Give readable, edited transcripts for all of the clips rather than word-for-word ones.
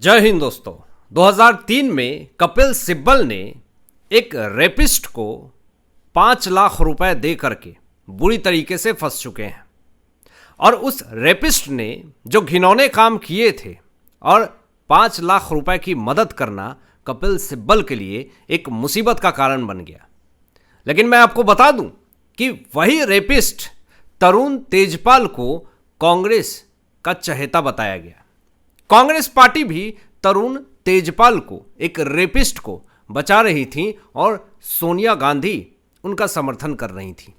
जय हिंद दोस्तों। 2003 में कपिल सिब्बल ने एक रेपिस्ट को 5 लाख रुपए दे करके बुरी तरीके से फंस चुके हैं और उस रेपिस्ट ने जो घिनौने काम किए थे और 5 लाख रुपए की मदद करना कपिल सिब्बल के लिए एक मुसीबत का कारण बन गया। लेकिन मैं आपको बता दूं कि वही रेपिस्ट तरुण तेजपाल को कांग्रेस का चहेता बताया गया। कांग्रेस पार्टी भी तरुण तेजपाल को, एक रेपिस्ट को बचा रही थी और सोनिया गांधी उनका समर्थन कर रही थी।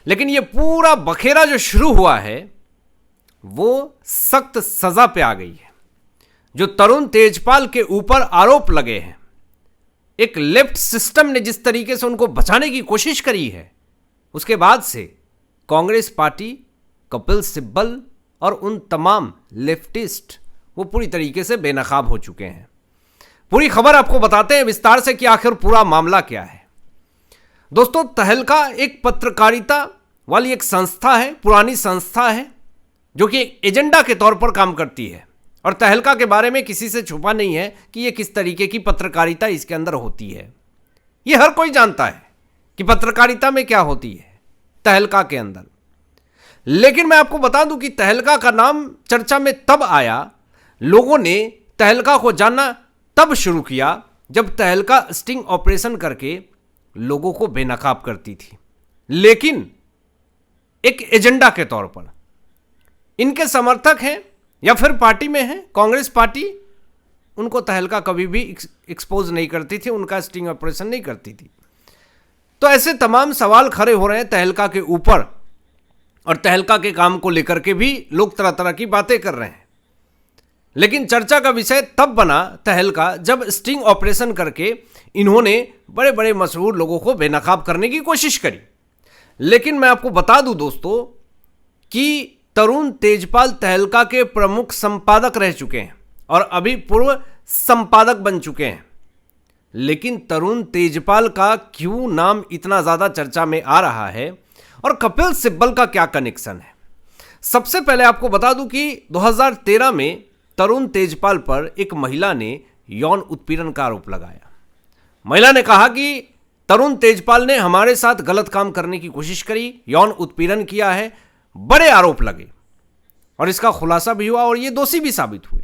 लेकिन ये पूरा बखेरा जो शुरू हुआ है वो सख्त सजा पे आ गई है। जो तरुण तेजपाल के ऊपर आरोप लगे हैं, एक लेफ्ट सिस्टम ने जिस तरीके से उनको बचाने की कोशिश करी है, उसके बाद से कांग्रेस पार्टी, कपिल सिब्बल और उन तमाम लेफ्टिस्ट वो पूरी तरीके से बेनकाब हो चुके हैं। पूरी खबर आपको बताते हैं विस्तार से कि आखिर पूरा मामला क्या है। दोस्तों, तहलका एक पत्रकारिता वाली एक संस्था है, पुरानी संस्था है जो कि एजेंडा के तौर पर काम करती है और तहलका के बारे में किसी से छुपा नहीं है कि ये किस तरीके की पत्रकारिता इसके अंदर होती है। ये हर कोई जानता है कि पत्रकारिता में क्या होती है तहलका के अंदर। लेकिन मैं आपको बता दूं कि तहलका का नाम चर्चा में तब आया, लोगों ने तहलका को जानना तब शुरू किया जब तहलका स्टिंग ऑपरेशन करके लोगों को बेनकाब करती थी, लेकिन एक एजेंडा के तौर पर। इनके समर्थक हैं या फिर पार्टी में हैं, कांग्रेस पार्टी उनको तहलका कभी भी एक्सपोज नहीं करती थी, उनका स्टिंग ऑपरेशन नहीं करती थी। तो ऐसे तमाम सवाल खड़े हो रहे हैं तहलका के ऊपर और तहलका के काम को लेकर के भी लोग तरह तरह की बातें कर रहे हैं। लेकिन चर्चा का विषय तब बना तहलका जब स्टिंग ऑपरेशन करके इन्होंने बड़े बड़े मशहूर लोगों को बेनकाब करने की कोशिश करी। लेकिन मैं आपको बता दूं दोस्तों कि तरुण तेजपाल तहलका के प्रमुख संपादक रह चुके हैं और अभी पूर्व संपादक बन चुके हैं। लेकिन तरुण तेजपाल का क्यों नाम इतना ज़्यादा चर्चा में आ रहा है और कपिल सिब्बल का क्या कनेक्शन है? सबसे पहले आपको बता दूं कि 2013 में तरुण तेजपाल पर एक महिला ने यौन उत्पीड़न का आरोप लगाया। महिला ने कहा कि तरुण तेजपाल ने हमारे साथ गलत काम करने की कोशिश करी, यौन उत्पीड़न किया है, बड़े आरोप लगे और इसका खुलासा भी हुआ और ये दोषी भी साबित हुए।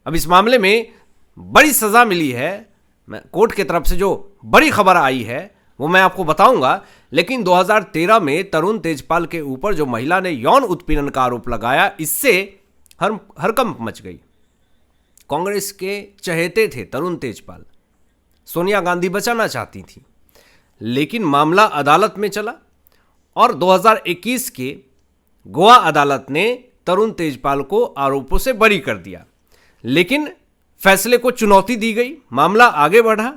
अब इस मामले में बड़ी सजा मिली है। कोर्ट की तरफ से जो बड़ी खबर आई है वो मैं आपको बताऊंगा। लेकिन 2013 में तरुण तेजपाल के ऊपर जो महिला ने यौन उत्पीड़न का आरोप लगाया, इससे हरकंप मच गई। कांग्रेस के चहेते थे तरुण तेजपाल, सोनिया गांधी बचाना चाहती थी, लेकिन मामला अदालत में चला और 2021 के गोवा अदालत ने तरुण तेजपाल को आरोपों से बरी कर दिया। लेकिन फैसले को चुनौती दी गई, मामला आगे बढ़ा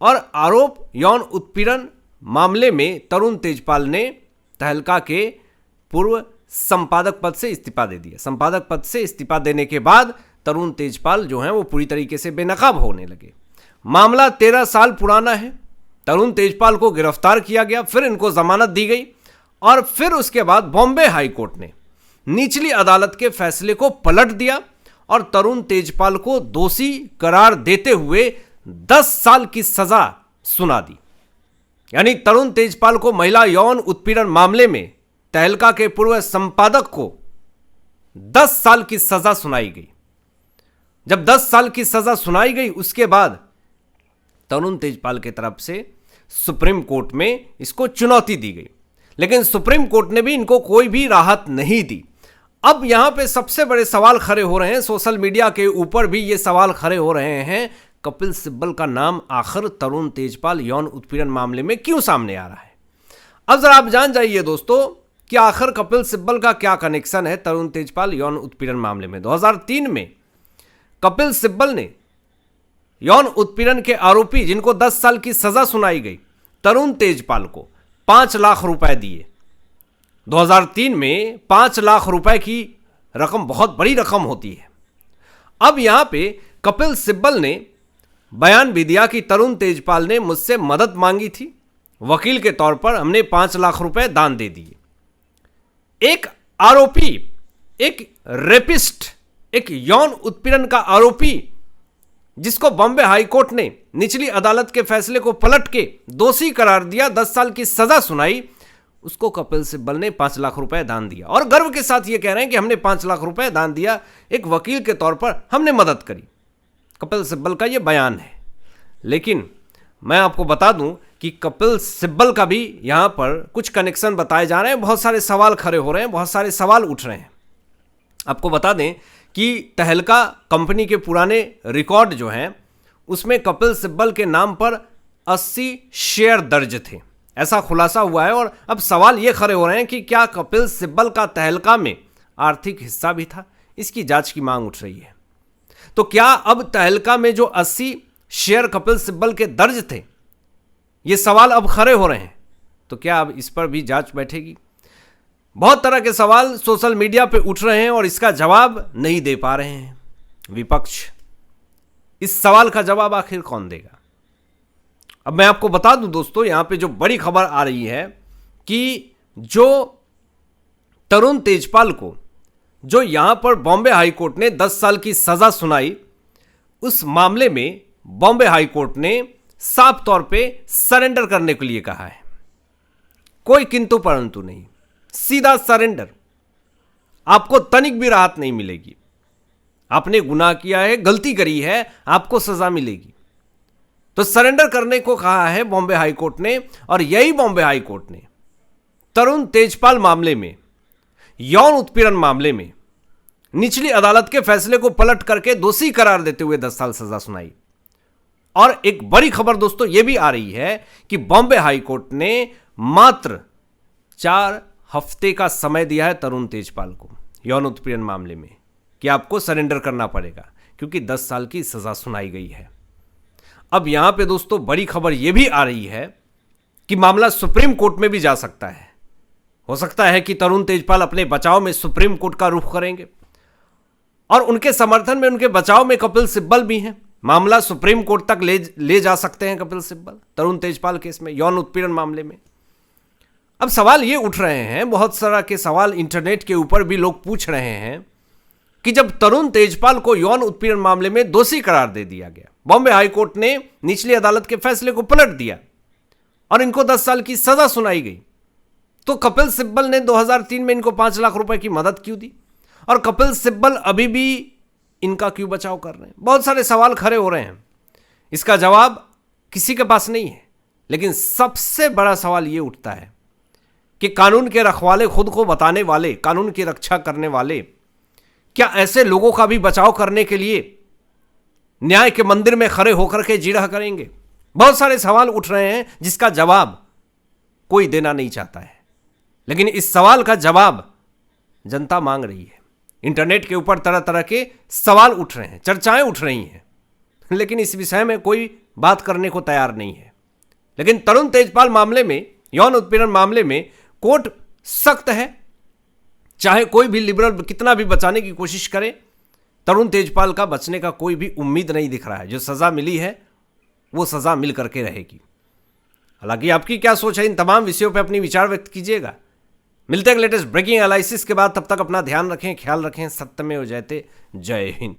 और आरोप यौन उत्पीड़न मामले में तरुण तेजपाल ने तहलका के पूर्व संपादक पद से इस्तीफा दे दिया। संपादक पद से इस्तीफा देने के बाद तरुण तेजपाल जो हैं वो पूरी तरीके से बेनकाब होने लगे। मामला 13 साल पुराना है। तरुण तेजपाल को गिरफ्तार किया गया, फिर इनको जमानत दी गई और फिर उसके बाद बॉम्बे हाई कोर्ट ने निचली अदालत के फैसले को पलट दिया और तरुण तेजपाल को दोषी करार देते हुए 10 साल की सजा सुना दी। यानी तरुण तेजपाल को महिला यौन उत्पीड़न मामले में तहलका के पूर्व संपादक को 10 साल की सजा सुनाई गई। जब 10 साल की सजा सुनाई गई, उसके बाद तरुण तेजपाल की तरफ से सुप्रीम कोर्ट में इसको चुनौती दी गई, लेकिन सुप्रीम कोर्ट ने भी इनको कोई भी राहत नहीं दी। अब यहां पे सबसे बड़े सवाल खड़े हो रहे हैं, सोशल मीडिया के ऊपर भी ये सवाल खड़े हो रहे हैं, कपिल सिब्बल का नाम आखिर तरुण तेजपाल यौन उत्पीड़न मामले में क्यों सामने आ रहा है? अब जरा आप जान जाइए दोस्तों कि आखिर कपिल सिब्बल का क्या कनेक्शन है तरुण तेजपाल यौन उत्पीड़न मामले में। 2003 में कपिल सिब्बल ने यौन उत्पीड़न के आरोपी, जिनको 10 साल की सजा सुनाई गई, तरुण तेजपाल को 5 लाख रुपए दिए। 2003 में 5 लाख रुपए की रकम बहुत बड़ी रकम होती है। अब यहां पे कपिल सिब्बल ने बयान भी दिया कि तरुण तेजपाल ने मुझसे मदद मांगी थी, वकील के तौर पर हमने 5 लाख रुपए दान दे दिए। एक आरोपी, एक रेपिस्ट, एक यौन उत्पीड़न का आरोपी जिसको बॉम्बे हाई कोर्ट ने निचली अदालत के फैसले को पलट के दोषी करार दिया, 10 साल की सजा सुनाई, उसको कपिल सिब्बल ने 5 लाख रुपए दान दिया और गर्व के साथ ये कह रहे हैं कि हमने 5 लाख रुपए दान दिया, एक वकील के तौर पर हमने मदद करी। कपिल सिब्बल का ये बयान है। लेकिन मैं आपको बता दूं कि कपिल सिब्बल का भी यहां पर कुछ कनेक्शन बताए जा रहे हैं, बहुत सारे सवाल खड़े हो रहे हैं, बहुत सारे सवाल उठ रहे हैं। आपको बता दें कि तहलका कंपनी के पुराने रिकॉर्ड जो हैं उसमें कपिल सिब्बल के नाम पर 80 शेयर दर्ज थे, ऐसा खुलासा हुआ है। और अब सवाल ये खड़े हो रहे हैं कि क्या कपिल सिब्बल का तहलका में आर्थिक हिस्सा भी था? इसकी जांच की मांग उठ रही है। तो क्या अब तहलका में जो 80 शेयर कपिल सिब्बल के दर्ज थे, ये सवाल अब खड़े हो रहे हैं, तो क्या अब इस पर भी जांच बैठेगी? बहुत तरह के सवाल सोशल मीडिया पे उठ रहे हैं और इसका जवाब नहीं दे पा रहे हैं विपक्ष। इस सवाल का जवाब आखिर कौन देगा? अब मैं आपको बता दूं दोस्तों, यहां पे जो बड़ी खबर आ रही है कि जो तरुण तेजपाल को जो यहां पर बॉम्बे हाई कोर्ट ने 10 साल की सजा सुनाई, उस मामले में बॉम्बे हाई कोर्ट ने साफ तौर पे सरेंडर करने के लिए कहा है। कोई किंतु परंतु नहीं, सीधा सरेंडर। आपको तनिक भी राहत नहीं मिलेगी। आपने गुनाह किया है, गलती करी है, आपको सजा मिलेगी। तो सरेंडर करने को कहा है बॉम्बे हाई कोर्ट ने। और यही बॉम्बे हाई कोर्ट ने तरुण तेजपाल मामले में, यौन उत्पीड़न मामले में निचली अदालत के फैसले को पलट करके दोषी करार देते हुए 10 साल सजा सुनाई। और एक बड़ी खबर दोस्तों यह भी आ रही है कि बॉम्बे हाई कोर्ट ने मात्र 4 हफ्ते का समय दिया है तरुण तेजपाल को यौन उत्पीड़न मामले में कि आपको सरेंडर करना पड़ेगा, क्योंकि 10 साल की सजा सुनाई गई है। अब यहां पे दोस्तों बड़ी खबर यह भी आ रही है कि मामला सुप्रीम कोर्ट में भी जा सकता है। हो सकता है कि तरुण तेजपाल अपने बचाव में सुप्रीम कोर्ट का रुख करेंगे और उनके समर्थन में, उनके बचाव में कपिल सिब्बल भी हैं। मामला सुप्रीम कोर्ट तक ले जा सकते हैं कपिल सिब्बल तरुण तेजपाल केस में, यौन उत्पीड़न मामले में। अब सवाल ये उठ रहे हैं, बहुत सारा के सवाल इंटरनेट के ऊपर भी लोग पूछ रहे हैं कि जब तरुण तेजपाल को यौन उत्पीड़न मामले में दोषी करार दे दिया गया, बॉम्बे हाई कोर्ट ने निचली अदालत के फैसले को पलट दिया और इनको 10 साल की सजा सुनाई गई, तो कपिल सिब्बल ने 2003 में इनको 5 लाख रुपए की मदद क्यों दी? और कपिल सिब्बल अभी भी इनका क्यों बचाव कर रहे हैं? बहुत सारे सवाल खड़े हो रहे हैं। इसका जवाब किसी के पास नहीं है। लेकिन सबसे बड़ा सवाल यह उठता है कि कानून के रखवाले, खुद को बताने वाले, कानून की रक्षा करने वाले, क्या ऐसे लोगों का भी बचाव करने के लिए न्याय के मंदिर में खड़े होकर के जिरह करेंगे? बहुत सारे सवाल उठ रहे हैं जिसका जवाब कोई देना नहीं चाहता है। लेकिन इस सवाल का जवाब जनता मांग रही है। इंटरनेट के ऊपर तरह तरह के सवाल उठ रहे हैं, चर्चाएं उठ रही हैं, लेकिन इस विषय में कोई बात करने को तैयार नहीं है। लेकिन तरुण तेजपाल मामले में, यौन उत्पीड़न मामले में कोर्ट सख्त है। चाहे कोई भी लिबरल कितना भी बचाने की कोशिश करे, तरुण तेजपाल का बचने का कोई भी उम्मीद नहीं दिख रहा है। जो सजा मिली है वो सजा मिल करके रहेगी। हालांकि आपकी क्या सोच है इन तमाम विषयों पर अपनी विचार व्यक्त कीजिएगा। मिलते हैं लेटेस्ट ब्रेकिंग एनालिसिस के बाद। तब तक अपना ध्यान रखें, ख्याल रखें। सत्यमेव जयते। जय हिंद।